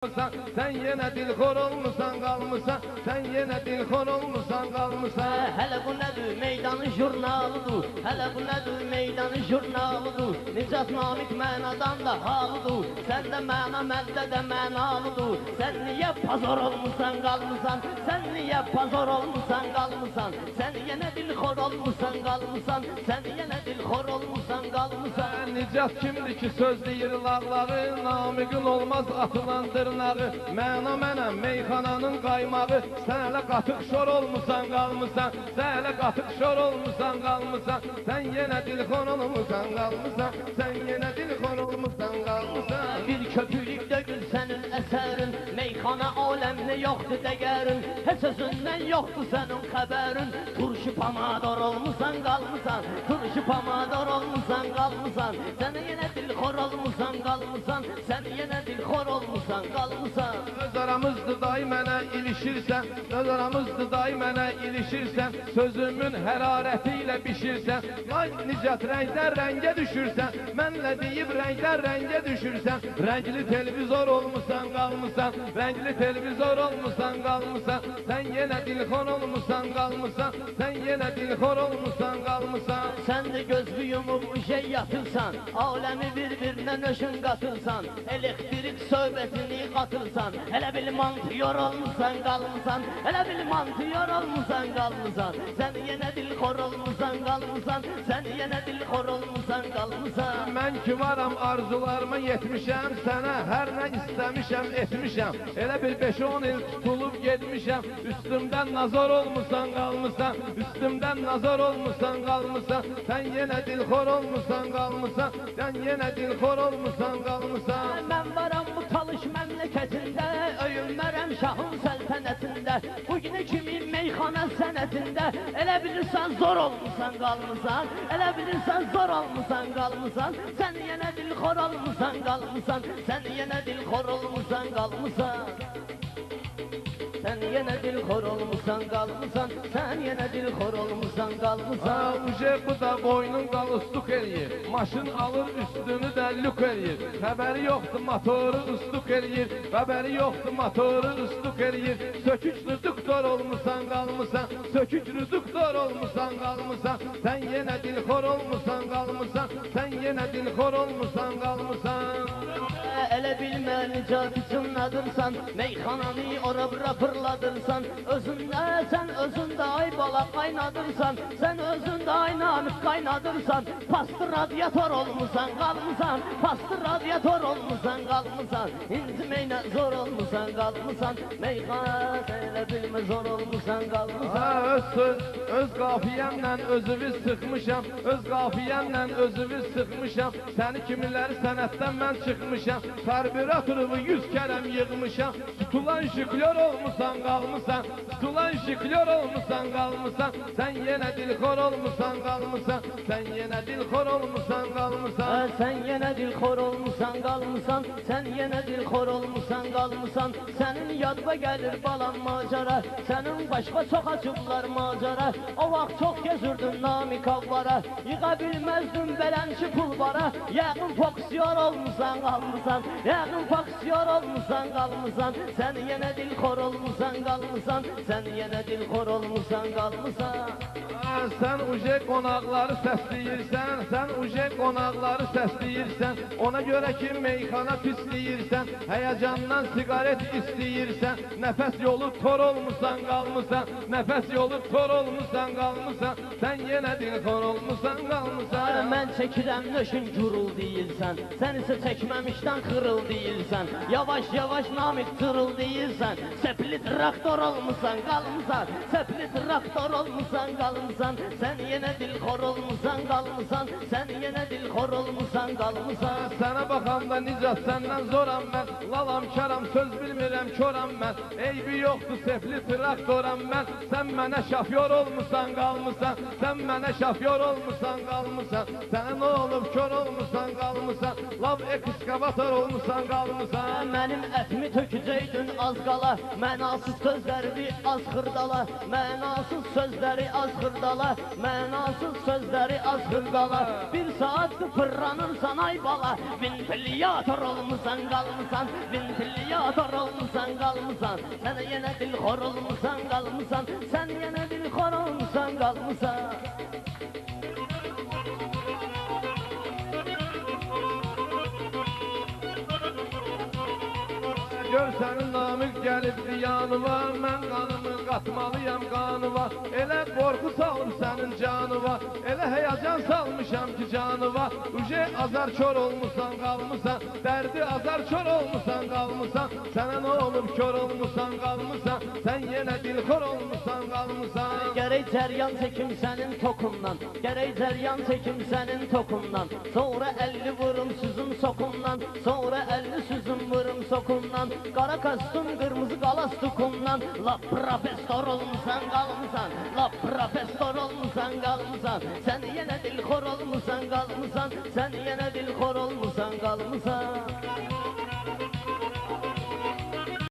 Sen yine dilxor olmusan qalmısan, sen yine dilxor olmusan qalmısan. Hele bu nedir meydanı jurnalıdır, hele bu nedir meydanı jurnalıdır. Nicat Namik mənadan da halıdır, sen de məna məndə de mənalıdır. Sen niye pazar olmusan qalmısan, sen niye pazar olmusan qalmısan. Sen yine dilxor olmusan qalmısan, sen yine dilxor olmusan qalmısan. Nicat kimdir ki söz deyir lağlağı, Namigin olmaz atılan dırnağı. Məna mənəm meyxananın qaymağı, sən hələ qatıq şor olmusan qalmısan, sən hələ qatıq şor olmusan qalmısan. Sen yine dilxor olmusan qalmısan, sen yine dilxor olmusan qalmısan. Bir köpülük dökül senin eserin, meyxana alemli yoktu değerin. Heç özünden yoktu senin haberin. Turşu pamador olmusan qalmısan, turşu pamador olmusan qalmısan. Sen yine dilxor olmusan qalmısan, sen yine dilxor olmusan qalmısan. Öz aramızdı day mənə ilişirsən, öz aramızdı day mənə ilişirsən. Sözümün hərarətiyle bişirsən, vay Nicat renkler renge düşürsən. Mənlə deyib renkler renge düşürsən. Renkli televizor olmusan qalmısan, renkli televizor olmusan qalmısan. Sen yine dilxor olmusan qalmısan, sen yine dilxor olmusan qalmısan. Sen de gözlü yumup şey yatırsan, alemi birbirine nöşün katırsan, elektrik söhbetini katırsan, hele bil mantıyor olmusan qalmısan, hele bil mantıyor olmusan qalmısan. Sen yine dilxor olmusan qalmısan, sen yine dilxor olmusan qalmısan. Mən ki varam arzularıma yetmişəm, sənə hər nə istəmişəm etmişəm. Elə bir 5-10 il tutulub getmişəm, üstümdən nazar olmusan qalmısan, üstümdən nazar olmusan qalmısan. Sen yine dilxor olmusan qalmısan, sen yine dilxor olmusan qalmısan. Ben varam bu talış memleketinde, öyünmərəm şahın səltənətində. Bugünü kimi meyxana sənətində, elə bilirsən zor olmusan qalmısan, elə bilirsən zor olmusan qalmısan. Sen yine dilxor olmusan qalmısan, sen yine dilxor olmusan qalmısan. Sen yine dilxor olmusan qalmısan, sen yine dilxor olmusan qalmısan. Uje bu da boynun qalustuk eləyir, maşın alır üstünü də lük eləyir. Xəbəri yoxdur motoru ustuk eləyir, xəbəri yoxdur motoru ustuk eləyir. Sökük reduktor olmusan qalmısan, sökük reduktor olmusan qalmısan. Sen yine dilxor olmusan qalmısan, sen yine dilxor olmusan qalmısan. Elə bilmə Nicat içinladırsan, meyxananı ora bura fırladırsan. Özündə sen özündə ay bala qaynadırsan, sen özündə ay namik qaynadırsan. Pastı radyator olmusan qalmısan, pastı radyator olmusan qalmısan. İncimeynə zor olmusan qalmısan, meyxana elə bilmə zor olmusan qalmısan. Öz qafiyəmlə özümü sıxmışam, öz qafiyəmlə özümü sıxmışam. Səni kimiləri sənətdən mən çıxmışam, karbüratorumu 100 kərəm yığmışam. Tutulan şiklyor olmusan qalmısan, tutulan şiklyor olmusan qalmısan. Sen yine dilxor olmusan qalmısan, sen yine dilxor olmusan qalmısan. Sen yine dilxor olmusan qalmısan, sen yine dilxor olmusan qalmısan. Senin yadva gelir balan macera, senin başka çok açıblar macera. O vaxt çok gezürdün namik avlara, yığa bilmezdin belençi pulvara. Yəqin foksiyor olmusan qalmısan, yəqin foksiyor olmusan qalmısan. Sen yine dilxor olmusan qalmısan, sen yine dilxor olmusan qalmısan. Sen uje qonaqları səsləyirsən, sen uje qonaqları səsləyirsən. Ona göre ki meyxana pisləyirsən, həyəcandan sigaret istəyirsən. Nəfəs yolu tor olmusan qalmısan, nəfəs yolu tor olmusan qalmısan. Sen yine dilxor olmusan qalmısan. Mən çəkirəm nöşün gürül deyilsən, sen ise çəkməmişdən xırıl deyilsən. Yavaş yavaş namik tırıl deyilsən, sepli traktor olmusan qalmısan, sepli traktor olmusan qalmısan. Sen yine dilxor olmusan qalmısan, sen yine dilxor olmusan qalmısan. Sənə baxanda Nicat səndən zoram mən, lalam karam söz bilmirəm koram mən. Eybi yoxdur sepli traktoram mən, sen mənə şafyor olmusan qalmısan, sen mənə şafyor olmusan qalmısan. Sənə nə olub kör olmusan qalmısan, lav ekskavator olmusan qalmısan. Mənim ətimi tökəcəydin az qala, mənasız sözləri az xırdala, mənasız sözləri az xırdala, mənasız sözləri az xırdala. Bir saat fırlanırsan ay bala, ventilator olmusan qalmısan, ventilator olmusan qalmısan. Sən yenə dilxor olmusan qalmısan, sən yenə dilxor olmusan qalmısan. Gör sənin namıq gəlibdi yanıma, mən qanımı qatmalıyam qanıva. Elə qorxu salıb sənin canıva, elə həyəcan salmışam ki canıva. Uje azar kör olmusan qalmısan, dərdi azar kör olmusan qalmısan. Sənə nə olub kör olmusan qalmısan, sən yenə dilxor olmusan qalmısan. Gərək cəryan çəkim sənin tokundan, gərək cəryan çəkim sənin tokundan. Sonra 50 vurum süzüm sokundan, sonra 50 süzüm vurum sokundan. Qara kostyum, qırmızı qalastukundan. La profesor olmusan qalmısan, la profesor olmusan qalmısan. Sən yenə dilxor olmusan qalmısan, sən yenə dilxor olmusan qalmısan.